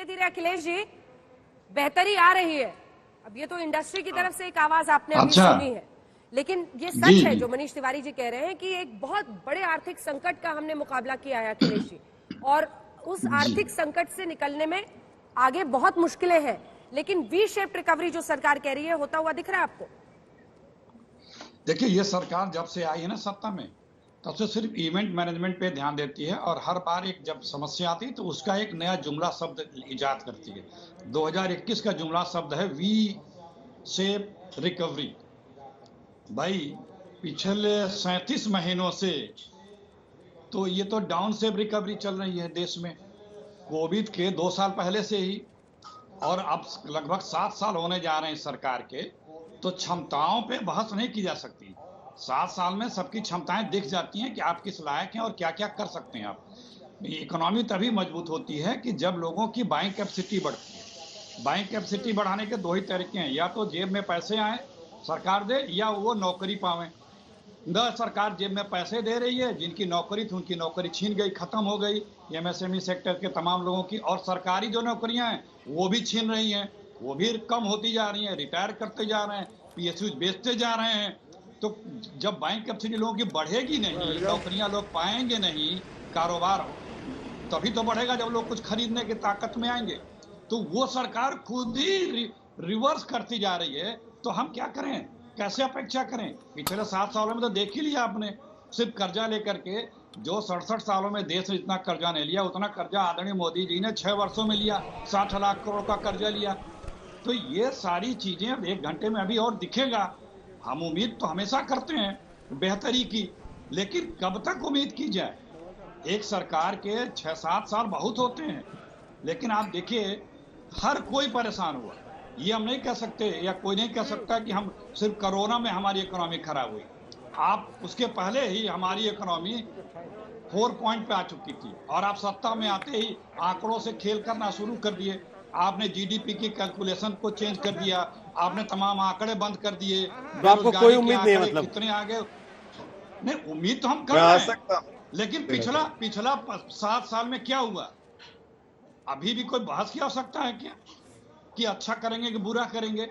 धीरे अखिलेश जी बेहतरी आ रही है। अब ये तो इंडस्ट्री की तरफ से एक आवाज आपने अभी सुनी है, लेकिन ये सच है जो मनीष तिवारी जी कह रहे हैं कि एक बहुत बड़े आर्थिक संकट का हमने मुकाबला किया है अखिलेश जी, और उस आर्थिक संकट से निकलने में आगे बहुत मुश्किलें हैं, लेकिन वी शेप्ड रिकवरी जो सरकार कह रही है होता हुआ दिख रहा है आपको? देखिए, ये सरकार जब से आई है ना सत्ता में, तब से सिर्फ इवेंट मैनेजमेंट पे ध्यान देती है और हर बार एक जब समस्या आती है तो उसका एक नया जुमला शब्द इजाद करती है। 2021 का जुमला शब्द है वी शेप रिकवरी। भाई पिछले 37 महीनों से तो ये तो डाउन शेप रिकवरी चल रही है देश में, कोविड के 2 साल पहले से ही, और अब लगभग 7 साल होने जा रहे हैं सरकार के, तो क्षमताओं पे बहस नहीं की जा सकती। 7 साल में सबकी क्षमताएं दिख जाती हैं कि आप किस लायक हैं और क्या क्या कर सकते हैं आप। इकोनॉमी तभी मजबूत होती है कि जब लोगों की बाइंग कैपेसिटी बढ़ती है। बाइंग कैपेसिटी बढ़ाने के 2 ही तरीके हैं, या तो जेब में पैसे आए सरकार दे, या वो नौकरी पावें। न सरकार जेब में पैसे दे रही है, जिनकी नौकरी थी उनकी नौकरी छीन गई, खत्म हो गई एमएसएमई सेक्टर के तमाम लोगों की, और सरकारी जो नौकरियां हैं वो भी छीन रही हैं, वो भी कम होती जा रही हैं, रिटायर करते जा रहे हैं, पीएसयू बेचते जा रहे हैं। तो जब बैंक कैपेसिटी लोगों की बढ़ेगी नहीं, नौकरियां लोग पाएंगे नहीं, कारोबार तभी तो बढ़ेगा जब लोग कुछ खरीदने की ताकत में आएंगे। तो वो सरकार खुद ही रिवर्स करती जा रही है, तो हम क्या करें, कैसे अपेक्षा करें? पिछले 7 सालों में तो देख ही लिया आपने, सिर्फ कर्जा लेकर के, जो 67 सालों में देश ने जितना कर्जा नहीं लिया उतना कर्जा आदरणीय मोदी जी ने 6 वर्षों में लिया, 60 लाख करोड़ का कर्जा लिया। तो ये सारी चीजें अब 1 घंटे में अभी और दिखेगा। हम उम्मीद तो हमेशा करते हैं बेहतरी की, लेकिन कब तक उम्मीद की जाए? एक सरकार के 6-7 साल बहुत होते हैं, लेकिन आप देखिए हर कोई परेशान हुआ। ये हम नहीं कह सकते, या कोई नहीं कह सकता कि हम सिर्फ कोरोना में हमारी इकोनॉमी खराब हुई। आप उसके पहले ही हमारी इकोनॉमी 4 पॉइंट पे आ चुकी थी, और आप सत्ता में आते ही आंकड़ों से खेल करना शुरू कर दिए। आपने जीडीपी की कैलकुलेशन को चेंज कर दिया, आपने तमाम आंकड़े बंद कर दिए। तो आपको कोई उम्मीद नहीं है? मतलब कितने आगे? नहीं, उम्मीद तो हम कर रहे हैं, लेकिन पिछला 7 साल में क्या हुआ? अभी भी कोई बहस की आवश्यकता है क्या कि अच्छा करेंगे कि बुरा करेंगे?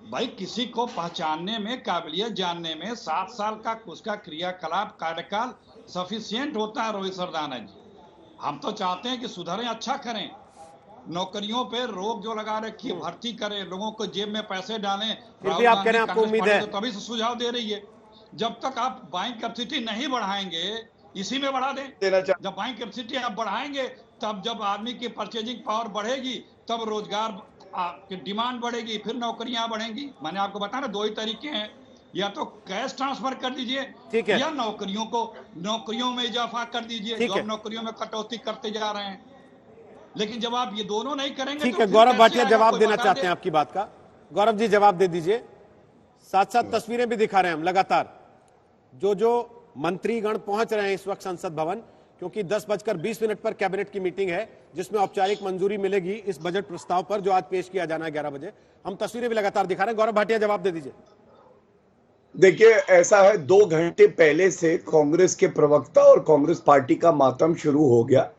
भाई किसी को पहचानने में, काबिलियत जानने में 7 साल का उसका क्रियाकलाप कार्यकाल सफिशिएंट होता है। रोहित सरदाना जी, हम तो चाहते हैं कि सुधारें, अच्छा करें, नौकरियों पे रोक जो लगा रखी है भर्ती करें, लोगों को जेब में पैसे डालें। फिर भी आप कह रहे हैं आपको उम्मीद है? तो तभी से सुझाव दे रही है। जब तक आप बाइंग कैपेसिटी नहीं बढ़ाएंगे, इसी में बढ़ा दें। जब बाइंग कैपेसिटी आप बढ़ाएंगे, तब जब आदमी की परचेजिंग पावर बढ़ेगी, तब रोजगार की डिमांड बढ़ेगी, फिर नौकरियां बढ़ेंगी। मैंने आपको बताया ना, 2 ही तरीके हैं, या तो कैश ट्रांसफर कर दीजिए, या नौकरियों में इजाफा कर दीजिए। जो नौकरियों में कटौती करते जा रहे हैं, लेकिन जब आप ये दोनों नहीं करेंगे ठीक है। गौरव भाटिया जवाब देना चाहते हैं आपकी बात का। गौरव जी जवाब दे दीजिए। साथ साथ तस्वीरें भी दिखा रहे हैं हम लगातार, जो मंत्रीगण पहुंच रहे हैं इस वक्त संसद भवन, क्योंकि 10:20 पर कैबिनेट की मीटिंग है जिसमें औपचारिक मंजूरी मिलेगी इस बजट प्रस्ताव पर जो आज पेश किया जाना है 11 बजे। हम तस्वीरें भी लगातार दिखा रहे हैं। गौरव भाटिया जवाब दे दीजिए। देखिए, ऐसा है, 2 घंटे पहले से कांग्रेस के प्रवक्ता और कांग्रेस पार्टी का मातम शुरू हो गया।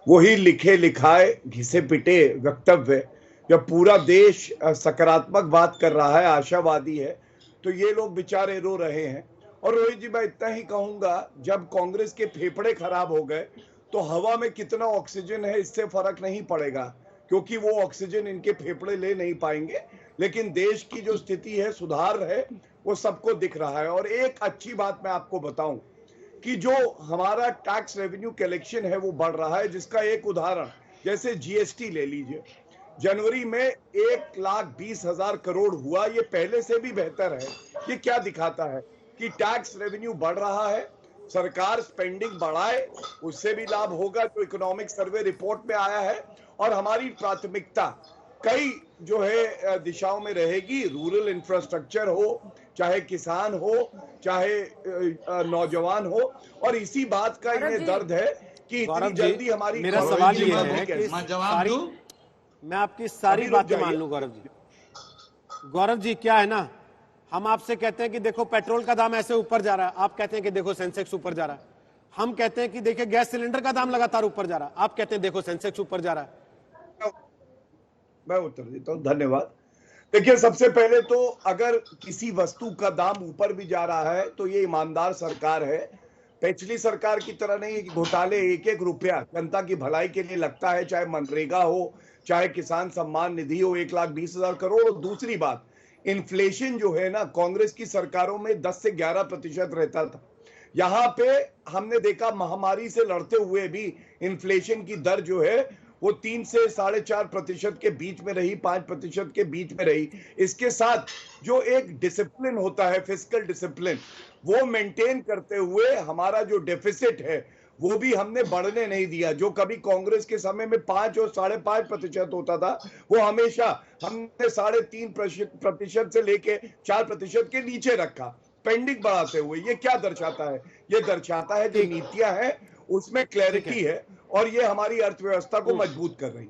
वही लिखे लिखाए घिसे पिटे वक्तव्य, जब पूरा देश सकारात्मक बात कर रहा है, आशावादी है, तो ये लोग बेचारे रो रहे हैं। और रोहित जी, मैं इतना ही कहूंगा, जब कांग्रेस के फेफड़े खराब हो गए तो हवा में कितना ऑक्सीजन है इससे फर्क नहीं पड़ेगा, क्योंकि वो ऑक्सीजन इनके फेफड़े ले नहीं पाएंगे। लेकिन देश की जो स्थिति है, सुधार है, वो सबको दिख रहा है। और एक अच्छी बात मैं आपको बताऊं कि जो हमारा टैक्स रेवेन्यू कलेक्शन है वो बढ़ रहा है, जिसका एक उदाहरण जैसे जीएसटी ले लीजिए। जनवरी में 1,20,000 करोड़ हुआ, ये पहले से भी बेहतर है। ये क्या दिखाता है कि टैक्स रेवेन्यू बढ़ रहा है। सरकार स्पेंडिंग बढ़ाए, उससे भी लाभ होगा, जो इकोनॉमिक सर्वे रिपोर्ट में आया है। और हमारी प्राथमिकता कई जो है दिशाओं में रहेगी, रूरल इंफ्रास्ट्रक्चर हो, चाहे किसान हो, चाहे नौजवान हो। और इसी बात का इन्हें दर्द है कि इतनी जल्दी हमारी, मेरा सवाल ये है कि मैं आपकी सारी बातें मान लूं गौरव जी। गौरव जी, क्या है ना, हम आपसे कहते हैं कि देखो पेट्रोल का दाम ऐसे ऊपर जा रहा है, आप कहते हैं कि देखो सेंसेक्स ऊपर जा रहा है। हम कहते हैं कि देखिए गैस सिलेंडर का दाम लगातार ऊपर जा रहा है, आप कहते हैं देखो सेंसेक्स ऊपर जा रहा है। मैं उत्तर देता हूं, धन्यवाद। देखिए, सबसे पहले तो अगर किसी वस्तु का दाम ऊपर भी जा रहा है तो ये ईमानदार सरकार है। पिछली सरकार की तरह नहीं कि घोटाले, एक एक रुपया जनता की भलाई के लिए लगता है, चाहे मनरेगा हो, चाहे किसान सम्मान निधि हो, 1,20,000 करोड़। और दूसरी बात, इन्फ्लेशन जो है ना, कांग्रेस की सरकारों में 10 से 11% रहता था। यहां पे हमने देखा महामारी से लड़ते हुए भी इन्फ्लेशन की दर जो है वो 3 से 4.5% के बीच में रही, 5% के बीच में रही। इसके साथ जो एक डिसिप्लिन होता है, फिस्कल डिसिप्लिन, वो मेंटेन करते हुए हमारा जो डेफिसिट है वो भी हमने बढ़ने नहीं दिया। जो कभी कांग्रेस के समय में 5 और 5.5% होता था, वो हमेशा हमने 3.5% से लेके 4% के नीचे रखा, पेंडिंग बढ़ाते हुए। ये क्या दर्शाता है? ये दर्शाता है जो नीतियां हैं उसमें क्लैरिटी है और ये हमारी अर्थव्यवस्था को मजबूत कर रही है।